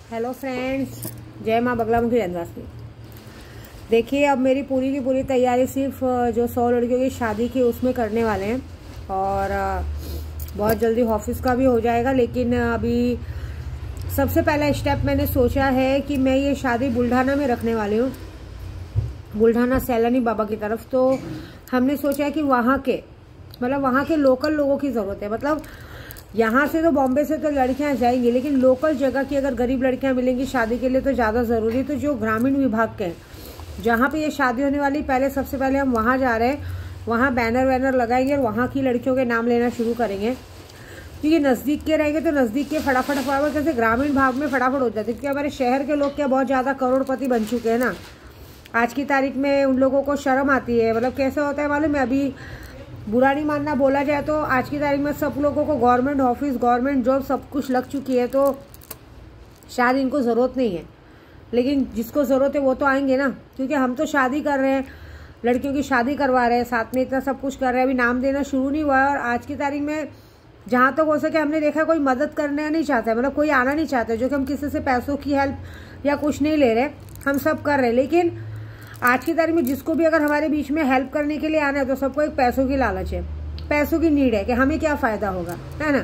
Hello friends, जय माँ बगलामुखी जन्माष्टमी। देखिए, अब मेरी पूरी की पूरी तैयारी सिर्फ जो 100 लड़कियों की शादी की उसमें करने वाले हैं और बहुत जल्दी ऑफिस का भी हो जाएगा। लेकिन अभी सबसे पहला स्टेप मैंने सोचा है कि मैं ये शादी बुल्ढाना में रखने वाली हूँ, बुल्ढाना सैलानी बाबा की तरफ। तो हमने सोचा कि वहाँ के लोकल लोगों की ज़रूरत है। मतलब यहाँ से तो बॉम्बे से तो लड़कियाँ जाएंगी, लेकिन लोकल जगह की अगर गरीब लड़कियाँ मिलेंगी शादी के लिए तो ज़्यादा ज़रूरी। तो जो ग्रामीण विभाग के हैं, जहाँ पे ये शादी होने वाली, सबसे पहले हम वहाँ जा रहे हैं। वहाँ बैनर वैनर लगाएंगे और वहाँ की लड़कियों के नाम लेना शुरू करेंगे, क्योंकि नज़दीक के रहेंगे तो नज़दीक के फटाफट कैसे ग्रामीण भाग में फटाफट हो जाते हैं। क्योंकि हमारे शहर के लोग क्या बहुत ज़्यादा करोड़पति बन चुके हैं ना। आज की तारीख में उन लोगों को शर्म आती है। मतलब कैसे होता है मालूम है, अभी बुरा नहीं मानना, बोला जाए तो आज की तारीख में सब लोगों को गवर्नमेंट ऑफिस, गवर्नमेंट जॉब सब कुछ लग चुकी है, तो शायद इनको ज़रूरत नहीं है। लेकिन जिसको ज़रूरत है वो तो आएंगे ना, क्योंकि हम तो शादी कर रहे हैं, लड़कियों की शादी करवा रहे हैं, साथ में इतना सब कुछ कर रहे हैं। अभी नाम देना शुरू नहीं हुआ है। और आज की तारीख में जहाँ तक हो सके हमने देखा कोई मदद करना नहीं चाहता है, मतलब कोई आना नहीं चाहता है। जो कि हम किसी से पैसों की हेल्प या कुछ नहीं ले रहे, हम सब कर रहे हैं। लेकिन आज की तारीख में जिसको भी अगर हमारे बीच में हेल्प करने के लिए आना है तो सबको एक पैसों की लालच है, पैसों की नीड है कि हमें क्या फ़ायदा होगा, है ना।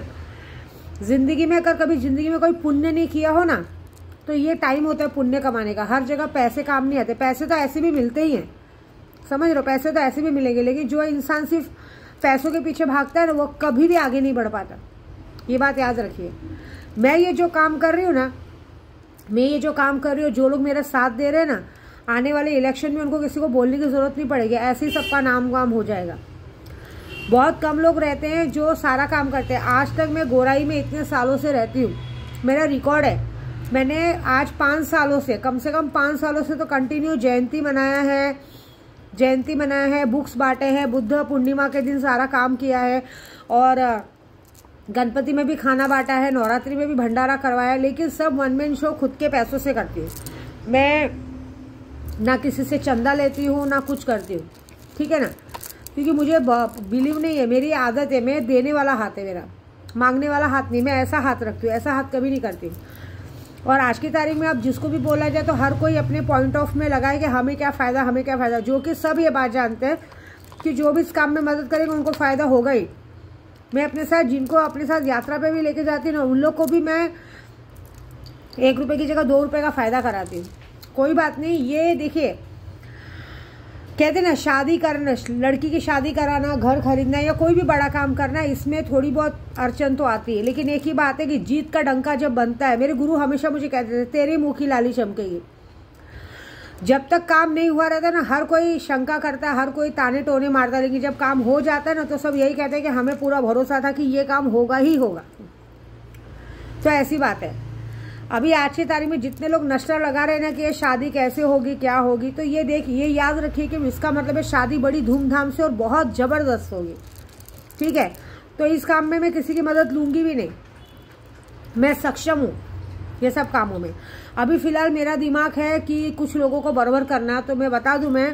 ज़िंदगी में अगर कभी ज़िंदगी में कोई पुण्य नहीं किया हो ना, तो ये टाइम होता है पुण्य कमाने का। हर जगह पैसे काम नहीं आते, पैसे तो ऐसे भी मिलते ही हैं, समझ रहे हो, पैसे तो ऐसे भी मिलेंगे। लेकिन जो इंसान सिर्फ पैसों के पीछे भागता है ना, वो कभी भी आगे नहीं बढ़ पाता। ये बात याद रखिए। मैं ये जो काम कर रही हूँ, जो लोग मेरा साथ दे रहे हैं ना, आने वाले इलेक्शन में उनको किसी को बोलने की ज़रूरत नहीं पड़ेगी, ऐसे ही सबका नाम वाम हो जाएगा। बहुत कम लोग रहते हैं जो सारा काम करते हैं। आज तक मैं गोराई में इतने सालों से रहती हूँ, मेरा रिकॉर्ड है। मैंने आज 5 सालों से, कम से कम 5 सालों से तो कंटिन्यू जयंती मनाया है, बुक्स बांटे हैं, बुद्ध पूर्णिमा के दिन सारा काम किया है, और गणपति में भी खाना बांटा है, नवरात्रि में भी भंडारा करवाया है। लेकिन सब वन मैन शो खुद के पैसों से करती हूँ मैं, ना किसी से चंदा लेती हूँ ना कुछ करती हूँ, ठीक है ना। क्योंकि मुझे बिलीव नहीं है, मेरी आदत है, मैं देने वाला हाथ है मेरा, मांगने वाला हाथ नहीं। मैं ऐसा हाथ रखती हूँ, ऐसा हाथ कभी नहीं करती हूँ। और आज की तारीख में अब जिसको भी बोला जाए तो हर कोई अपने पॉइंट ऑफ में लगाए कि हमें क्या फ़ायदा, जो कि सब ये बात जानते हैं कि जो भी इस काम में मदद करेंगे उनको फ़ायदा होगा ही। मैं अपने साथ जिनको अपने साथ यात्रा पे भी लेके जाती हूँ ना, उन लोग को भी मैं 1 रुपये की जगह 2 रुपये का फ़ायदा कराती हूँ। कोई बात नहीं। ये देखिए, कहते हैं ना, शादी करना, लड़की की शादी कराना, घर खरीदना या कोई भी बड़ा काम करना, इसमें थोड़ी बहुत अड़चन तो आती है। लेकिन एक ही बात है कि जीत का डंका जब बनता है, मेरे गुरु हमेशा मुझे कहते थे, तेरे मुँह की लाली चमकेगी। जब तक काम नहीं हुआ रहता ना, हर कोई शंका करता है, हर कोई ताने टोने मारता है। लेकिन जब काम हो जाता है ना, तो सब यही कहते हैं कि हमें पूरा भरोसा था कि ये काम होगा ही होगा। तो ऐसी बात है। अभी आज की तारीख में जितने लोग नशा लगा रहे हैं ना कि ये शादी कैसे होगी, क्या होगी, तो ये याद रखिए कि इसका मतलब है शादी बड़ी धूमधाम से और बहुत ज़बरदस्त होगी, ठीक है। तो इस काम में मैं किसी की मदद लूँगी भी नहीं, मैं सक्षम हूँ ये सब कामों में। अभी फ़िलहाल मेरा दिमाग है कि कुछ लोगों को बराबर करना। तो मैं बता दूँ मैं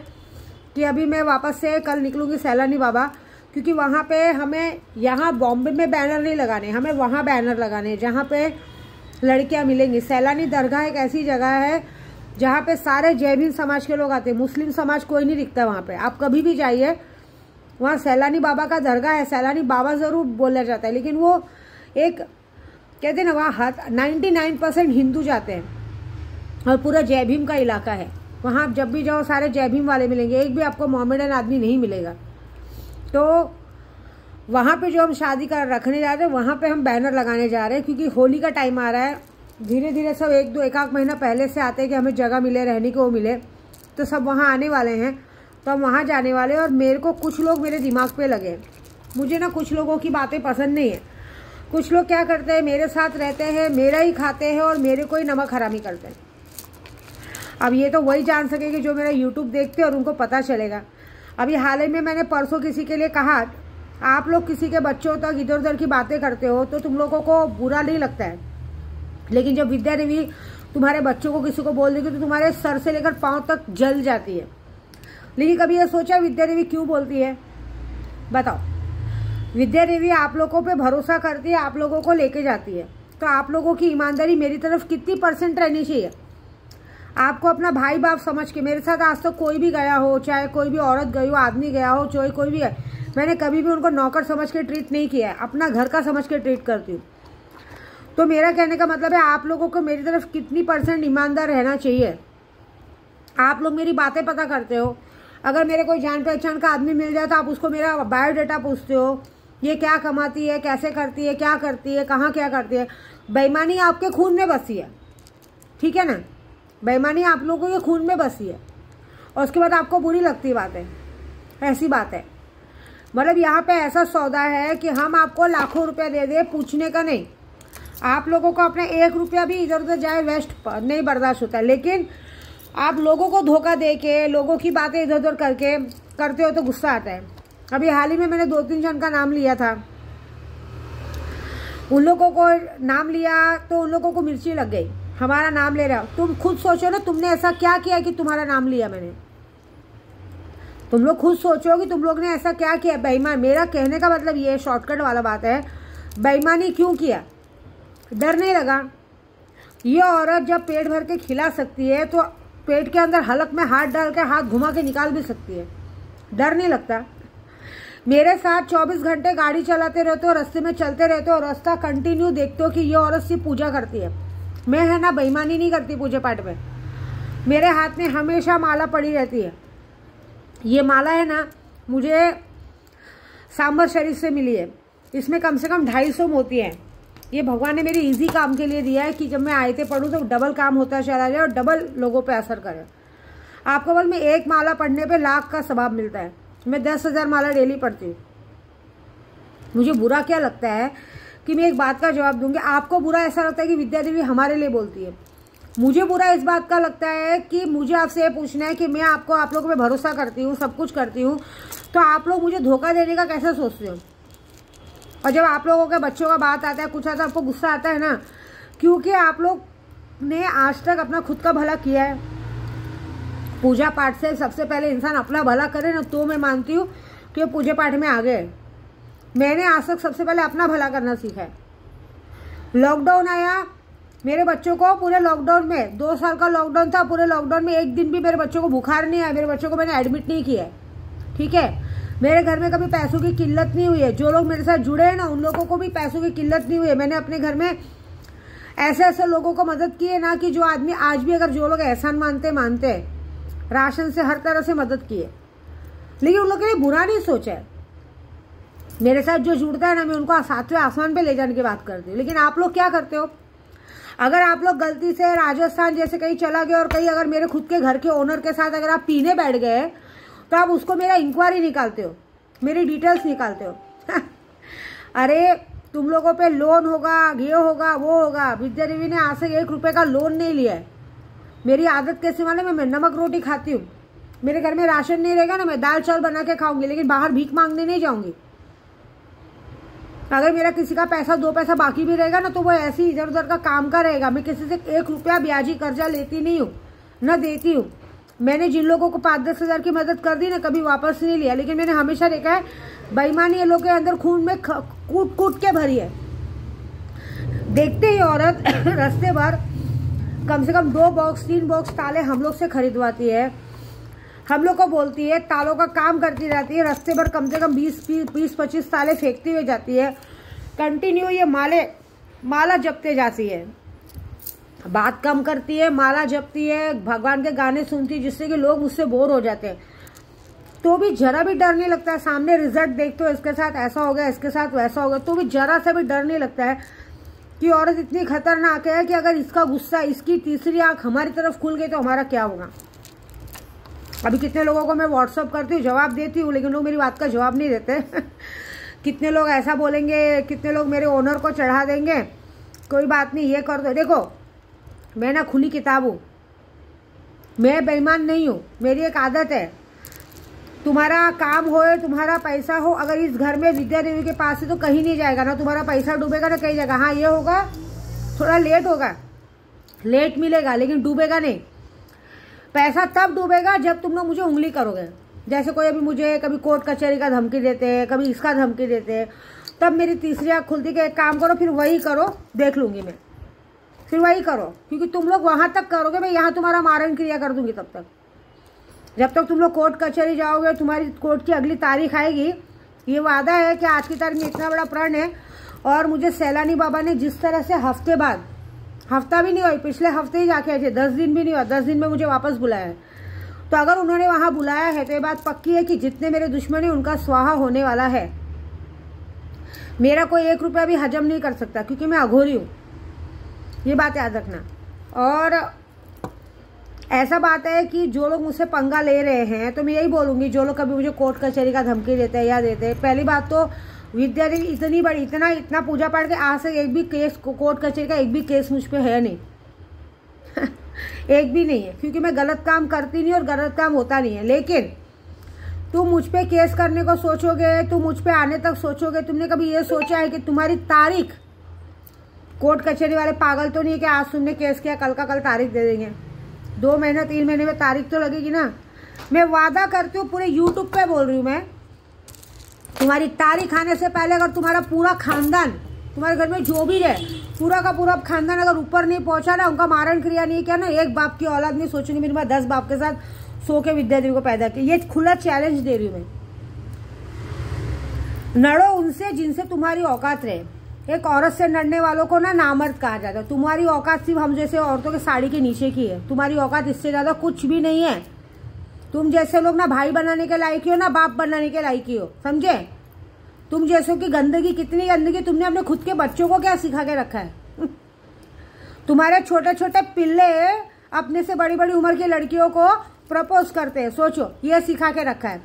कि अभी मैं वापस से कल निकलूँगी सैलानी बाबा, क्योंकि वहाँ पर हमें, यहाँ बॉम्बे में बैनर नहीं लगाने, हमें वहाँ बैनर लगाने हैं जहाँ पर लड़कियां मिलेंगी। सैलानी दरगाह एक ऐसी जगह है जहाँ पे सारे जय भीम समाज के लोग आते हैं, मुस्लिम समाज कोई नहीं दिखता वहाँ पे। आप कभी भी जाइए, वहाँ सैलानी बाबा का दरगाह है, सैलानी बाबा ज़रूर बोला जाता है, लेकिन वो एक, कहते हैं ना, वहाँ 99% हिंदू जाते हैं और पूरा जय भीम का इलाका है। वहाँ आप जब भी जाओ सारे जय भीम वाले मिलेंगे, एक भी आपको मोहम्मदन आदमी नहीं मिलेगा। तो वहाँ पे जो हम शादी कर रखने जा रहे हैं, वहाँ पे हम बैनर लगाने जा रहे हैं, क्योंकि होली का टाइम आ रहा है। धीरे धीरे सब एक आध महीना पहले से आते हैं कि हमें जगह मिले, रहने को मिले, तो सब वहाँ आने वाले हैं। तो हम वहाँ जाने वाले हैं। और मेरे को कुछ लोग मेरे दिमाग पे लगे हैं। मुझे ना कुछ लोगों की बातें पसंद नहीं है। कुछ लोग क्या करते हैं, मेरे साथ रहते हैं, मेरा ही खाते हैं और मेरे को ही नमक हरामी करते हैं। अब ये तो वही जान सकेंगे जो मेरा यूट्यूब देखते हैं और उनको पता चलेगा। अभी हाल ही में मैंने परसों किसी के लिए कहा, आप लोग किसी के बच्चों तक इधर उधर की बातें करते हो तो तुम लोगों को बुरा नहीं लगता है, लेकिन जब विद्या देवी तुम्हारे बच्चों को किसी को बोल देगी तो तुम्हारे सर से लेकर पांव तक जल जाती है। लेकिन कभी ये सोचा विद्या देवी क्यों बोलती है? बताओ। विद्या देवी आप लोगों पे भरोसा करती है, आप लोगों को लेके जाती है। तो आप लोगों की ईमानदारी मेरी तरफ कितनी % रहनी चाहिए? आपको अपना भाई बाप समझ के, मेरे साथ आज तक कोई भी गया हो, चाहे कोई भी औरत गई हो, आदमी गया हो, चाहे कोई भी है, मैंने कभी भी उनको नौकर समझ के ट्रीट नहीं किया है, अपना घर का समझ के ट्रीट करती हूँ। तो मेरा कहने का मतलब है आप लोगों को मेरी तरफ कितनी % ईमानदार रहना चाहिए। आप लोग मेरी बातें पता करते हो, अगर मेरे कोई जान पहचान का आदमी मिल जाए तो आप उसको मेरा बायोडाटा पूछते हो, ये क्या कमाती है, कैसे करती है, क्या करती है, कहाँ क्या करती है। बेईमानी आपके खून में बसी है, ठीक है ना? बेईमानी आप लोगों के खून में बसी है और उसके बाद आपको बुरी लगती बात है, ऐसी बात है। मतलब यहाँ पे ऐसा सौदा है कि हम आपको लाखों रुपया दे दे, पूछने का नहीं। आप लोगों को अपना 1 रुपया भी इधर उधर जाए वेस्ट नहीं बर्दाश्त होता है, लेकिन आप लोगों को धोखा दे के, लोगों की बातें इधर उधर करके करते हो तो गुस्सा आता है। अभी हाल ही में मैंने 2-3 जन का नाम लिया था, उन लोगों को नाम लिया तो उन लोगों को मिर्ची लग गई, हमारा नाम ले रहा हो। तुम खुद सोचो ना, तुमने ऐसा क्या किया कि तुम्हारा नाम लिया मैंने? तुम लोग खुद सोचो कि तुम लोग ने ऐसा क्या किया। बेईमान, मेरा कहने का मतलब ये शॉर्टकट वाला बात है, बेईमानी क्यों किया? डर नहीं लगा? ये औरत जब पेट भर के खिला सकती है तो पेट के अंदर हलक में हाथ डाल के, हाथ घुमा के निकाल भी सकती है। डर नहीं लगता? मेरे साथ 24 घंटे गाड़ी चलाते रहते हो, रास्ते में चलते रहते हो, रास्ता कंटिन्यू देखते हो कि ये औरत सिर्फ पूजा करती है। मैं है ना बेईमानी नहीं करती पूजा पाठ में। मेरे हाथ में हमेशा माला पड़ी रहती है। ये माला है ना, मुझे सांबर शरीफ से मिली है। इसमें कम से कम 250 मोती हैं। ये भगवान ने मेरी इजी काम के लिए दिया है कि जब मैं आयते पढ़ूँ तो डबल काम होता चला जाए और डबल लोगों पे असर करे। आपको बल में 1 माला पढ़ने पे लाख का सवाब मिलता है। मैं 10,000 माला डेली पढ़ती हूँ। मुझे बुरा क्या लगता है कि मैं एक बात का जवाब दूंगी। आपको बुरा ऐसा लगता है कि विद्या देवी हमारे लिए बोलती है। मुझे बुरा इस बात का लगता है कि मुझे आपसे ये पूछना है कि मैं आप लोगों पे भरोसा करती हूँ, सब कुछ करती हूँ, तो आप लोग मुझे धोखा देने का कैसे सोचते हो? और जब आप लोगों के बच्चों का बात आता है, कुछ आता है, आपको गुस्सा आता है ना, क्योंकि आप लोग ने आज तक अपना खुद का भला किया है। पूजा पाठ से सबसे पहले इंसान अपना भला करे ना, तो मैं मानती हूँ कि वो पूजा पाठ में आगे है। मैंने आज तक सबसे पहले अपना भला करना सीखा है। लॉकडाउन आया, मेरे बच्चों को पूरे लॉकडाउन में, 2 साल का लॉकडाउन था, पूरे लॉकडाउन में एक दिन भी मेरे बच्चों को बुखार नहीं आया। मेरे बच्चों को मैंने एडमिट नहीं किया है, ठीक है? मेरे घर में कभी पैसों की किल्लत नहीं हुई है। जो लोग मेरे साथ जुड़े हैं ना, उन लोगों को भी पैसों की किल्लत नहीं हुई है। मैंने अपने घर में ऐसे ऐसे लोगों को मदद की है ना कि जो आदमी आज भी, अगर जो लोग एहसान मानते हैं, राशन से हर तरह से मदद की है, लेकिन उन लोगों के लिए बुरा नहीं सोचा है। मेरे साथ जो जुड़ता है ना, मैं उनको 7वें आसमान पे ले जाने की बात करती हूँ। लेकिन आप लोग क्या करते हो? अगर आप लोग गलती से राजस्थान जैसे कहीं चला गए और कहीं अगर मेरे खुद के घर के ओनर के साथ अगर आप पीने बैठ गए तो आप उसको मेरा इंक्वायरी निकालते हो, मेरी डिटेल्स निकालते हो। अरे तुम लोगों पे लोन होगा, ये होगा, वो होगा। विद्या देवी ने आज से 1 रुपये का लोन नहीं लिया है। मेरी आदत कैसे वाले में, मैं नमक रोटी खाती हूँ। मेरे घर में राशन नहीं रहेगा ना, मैं दाल चावल बना के खाऊंगी, लेकिन बाहर भीख मांगने नहीं जाऊंगी। अगर मेरा किसी का पैसा 2 पैसा बाकी भी रहेगा ना, तो वो ऐसे ही इधर उधर का काम का रहेगा। मैं किसी से 1 रुपया ब्याजी कर्जा लेती नहीं हूँ, न देती हूँ। मैंने जिन लोगों को 5-10 हज़ार की मदद कर दी ना, कभी वापस नहीं लिया। लेकिन मैंने हमेशा देखा है बेईमानी ये लोग के अंदर खून में कूट कूट के भरी है। देखते ही औरत रास्ते भर कम से कम 2 बॉक्स 3 बॉक्स ताले हम लोग से खरीदवाती है, हम लोग को बोलती है, तालों का काम करती रहती है। रास्ते भर कम से कम 20-25 ताले फेंकती हुई जाती है। कंटिन्यू ये माला जपते जाती है, बात कम करती है, माला जपती है, भगवान के गाने सुनती है, जिससे कि लोग मुझसे बोर हो जाते हैं। तो भी जरा भी डर नहीं लगता है। सामने रिजल्ट देखते हो, इसके साथ ऐसा हो गया, इसके साथ वैसा हो गया, तो भी जरा सा भी डर नहीं लगता है कि औरत इतनी खतरनाक है कि अगर इसका गुस्सा, इसकी तीसरी आंख हमारी तरफ खुल गई तो हमारा क्या होगा। अभी कितने लोगों को मैं व्हाट्सअप करती हूँ, जवाब देती हूँ, लेकिन लोग मेरी बात का जवाब नहीं देते। कितने लोग ऐसा बोलेंगे, कितने लोग मेरे ओनर को चढ़ा देंगे, कोई बात नहीं, ये कर दो। देखो मैं ना खुली किताब हूँ, मैं बेईमान नहीं हूँ। मेरी एक आदत है, तुम्हारा काम हो, तुम्हारा पैसा हो, अगर इस घर में विद्या देवी के पास है तो कहीं नहीं जाएगा ना। तुम्हारा पैसा डूबेगा ना कहीं जाएगा। हाँ ये होगा, थोड़ा लेट होगा, लेट मिलेगा, लेकिन डूबेगा नहीं। पैसा तब डूबेगा जब तुम लोग मुझे उंगली करोगे। जैसे कोई अभी मुझे कभी कोर्ट कचहरी का धमकी देते हैं, कभी इसका धमकी देते हैं, तब मेरी तीसरी आँख खुलती कि एक काम करो फिर वही करो, देख लूंगी मैं, फिर वही करो, क्योंकि तुम लोग वहां तक करोगे, मैं यहाँ तुम्हारा मारण क्रिया कर दूंगी। तब तक जब तक तुम लोग कोर्ट कचहरी जाओगे, तुम्हारी कोर्ट की अगली तारीख आएगी। ये वादा है कि आज की तारीख में इतना बड़ा प्रण है। और मुझे सैलानी बाबा ने जिस तरह से हफ्ते बाद, हफ्ता भी नहीं हुआ, पिछले हफ्ते ही जाके आए थे, 10 दिन भी नहीं हुआ, 10 दिन में मुझे वापस बुलाया है। तो अगर उन्होंने वहां बुलाया है तो ये बात पक्की है कि जितने मेरे दुश्मन है उनका स्वाहा होने वाला है। मेरा कोई 1 रुपया भी हजम नहीं कर सकता, क्योंकि मैं अघोरी हूँ, ये बात याद रखना। और ऐसा बात है कि जो लोग मुझसे पंगा ले रहे हैं, तो मैं यही बोलूंगी, जो लोग कभी मुझे कोर्ट कचहरी का धमकी देते हैं या देते हैं, पहली बात तो विद्या देवी इतनी बड़ी, इतना पूजा पाठ के आज से एक भी केस, कोर्ट कचहरी का एक भी केस मुझ पे है नहीं एक भी नहीं है, क्योंकि मैं गलत काम करती नहीं और गलत काम होता नहीं है। लेकिन तुम मुझ पे केस करने को सोचोगे, तुम मुझ पे आने तक सोचोगे, तुमने कभी ये सोचा है कि तुम्हारी तारीख, कोर्ट कचहरी वाले पागल तो नहीं है कि आज तुमने केस किया कल का कल तारीख दे देंगे। 2 महीने 3 महीने में तारीख तो लगेगी ना। मैं वादा करती हूँ, पूरे यूट्यूब पे बोल रही हूँ मैं, तुम्हारी तारीख आने से पहले अगर तुम्हारा पूरा खानदान, तुम्हारे घर में जो भी है, पूरा का पूरा खानदान अगर ऊपर नहीं पहुंचा ना, उनका मारण क्रिया नहीं किया ना, एक बाप की औलाद नहीं सोचूंगी मेरी माँ 10 बाप के साथ सो के विद्या देवी को पैदा की। ये खुला चैलेंज दे रही हूँ मैं। लड़ो उनसे जिनसे तुम्हारी औकात रहे। एक औरत से लड़ने वालों को ना नामर्द कहा जाता है। तुम्हारी औकात सिर्फ हम जैसे औरतों के साड़ी के नीचे की है, तुम्हारी औकात इससे ज्यादा कुछ भी नहीं है। तुम जैसे लोग ना भाई बनाने के लायक ही हो, ना बाप बनाने के लायक ही हो, समझे। तुम जैसों की गंदगी, कितनी गंदगी तुमने अपने खुद के बच्चों को क्या सिखा के रखा है तुम्हारे छोटे छोटे पिल्ले अपने से बड़ी बड़ी उम्र की लड़कियों को प्रपोज करते हैं, सोचो, ये सिखा के रखा है।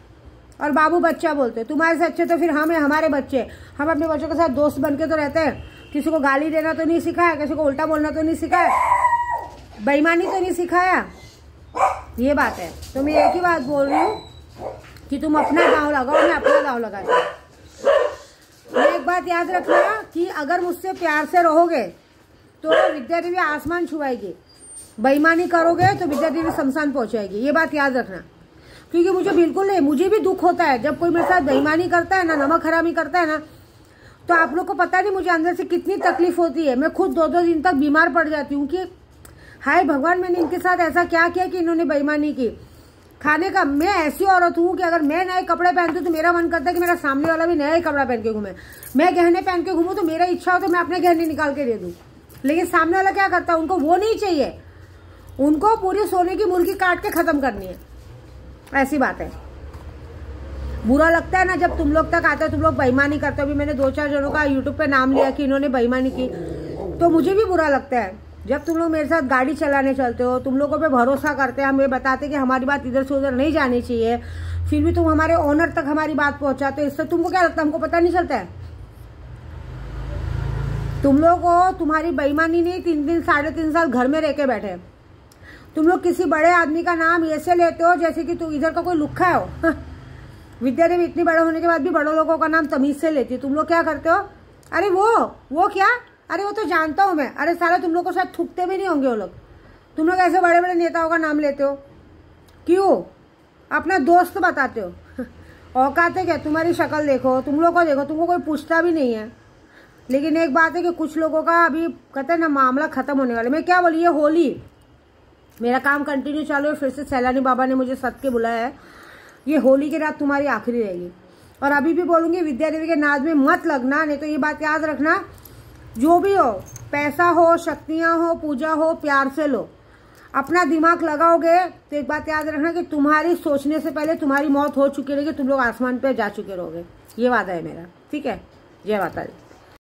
और बाबू बच्चा बोलते हैं। तुम्हारे से अच्छे तो फिर हम है, हमारे बच्चे। हम अपने बच्चों के साथ दोस्त बन के तो रहते हैं। किसी को गाली देना तो नहीं सिखाया, किसी को उल्टा बोलना तो नहीं सिखाया, बेईमानी तो नहीं सिखाया। ये बात है। तो मैं एक ही बात बोल रही हूँ कि तुम अपना दांव लगाओ, मैं अपना दांव लगाती हूँ। एक बात याद रखना कि अगर मुझसे प्यार से रहोगे तो विद्या देवी आसमान छुआएगी, बेईमानी करोगे तो विद्या देवी शमशान पहुंचाएगी। ये बात याद रखना, क्योंकि मुझे बिल्कुल नहीं, मुझे भी दुख होता है जब कोई मेरे साथ बेईमानी करता है ना, नमक हरामी करता है ना, तो आप लोग को पता नहीं मुझे अंदर से कितनी तकलीफ होती है। मैं खुद 2-2 दिन तक बीमार पड़ जाती हूँ कि हाय भगवान, मैंने इनके साथ ऐसा क्या किया कि इन्होंने बेईमानी की। खाने का, मैं ऐसी औरत हूँ कि अगर मैं नए कपड़े पहनती हूँ तो मेरा मन करता है कि मेरा सामने वाला भी नया ही कपड़ा पहन के घूमे। मैं गहने पहन के घूमूं तो मेरा इच्छा हो तो मैं अपने गहने निकाल के दे दूँ, लेकिन सामने वाला क्या करता है, उनको वो नहीं चाहिए, उनको पूरी सोने की मुर्गी काट के खत्म करनी है। ऐसी बात है। बुरा लगता है ना जब तुम लोग तक आते हो, तुम लोग बेईमानी करते हो। अभी मैंने 2-4 जनों का यूट्यूब पे नाम लिया कि इन्होंने बेईमानी की, तो मुझे भी बुरा लगता है। जब तुम लोग मेरे साथ गाड़ी चलाने चलते हो, तुम लोगों पे भरोसा करते हैं, हमें बताते कि हमारी बात इधर से उधर नहीं जानी चाहिए, फिर भी तुम हमारे ओनर तक हमारी बात पहुंचाते हो। इससे तुमको क्या लगता है, हमको पता नहीं चलता है? तुम लोग को तुम्हारी बेईमानी नहीं, 3 साढ़े 3 साल घर में रह के बैठे। तुम लोग किसी बड़े आदमी का नाम ऐसे लेते हो जैसे कि तुम इधर का कोई लुक्खा हो। विद्या देवी इतनी बड़े होने के बाद भी बड़ों लोगों का नाम तमीज से लेती है। तुम लोग क्या करते हो, अरे वो क्या, अरे वो तो जानता हूं मैं। अरे सारा तुम लोग को शायद थूकते भी नहीं होंगे वो लोग। तुम लोग ऐसे बड़े बड़े नेताओं का नाम लेते हो, क्यों? अपना दोस्त बताते हो। औकात है क्या? तुम्हारी शक्ल देखो, तुम लोग को देखो, तुमको कोई पूछता भी नहीं है। लेकिन एक बात है कि कुछ लोगों का अभी कहते हैं ना मामला खत्म होने वाला। मैं क्या बोली, ये होली मेरा काम कंटिन्यू चालू है। फिर से सैलानी बाबा ने मुझे सद के बुलाया है। ये होली की रात तुम्हारी आखिरी रहेगी। और अभी भी बोलूंगी, विद्या देवी के नाज में मत लगना, नहीं तो ये बात याद रखना, जो भी हो, पैसा हो, शक्तियां हो, पूजा हो, प्यार से लो। अपना दिमाग लगाओगे तो एक बात याद रखना कि तुम्हारी सोचने से पहले तुम्हारी मौत हो चुकी रहेगी, तुम लोग आसमान पे जा चुके रहोगे। ये वादा है मेरा, ठीक है। जय माता दी।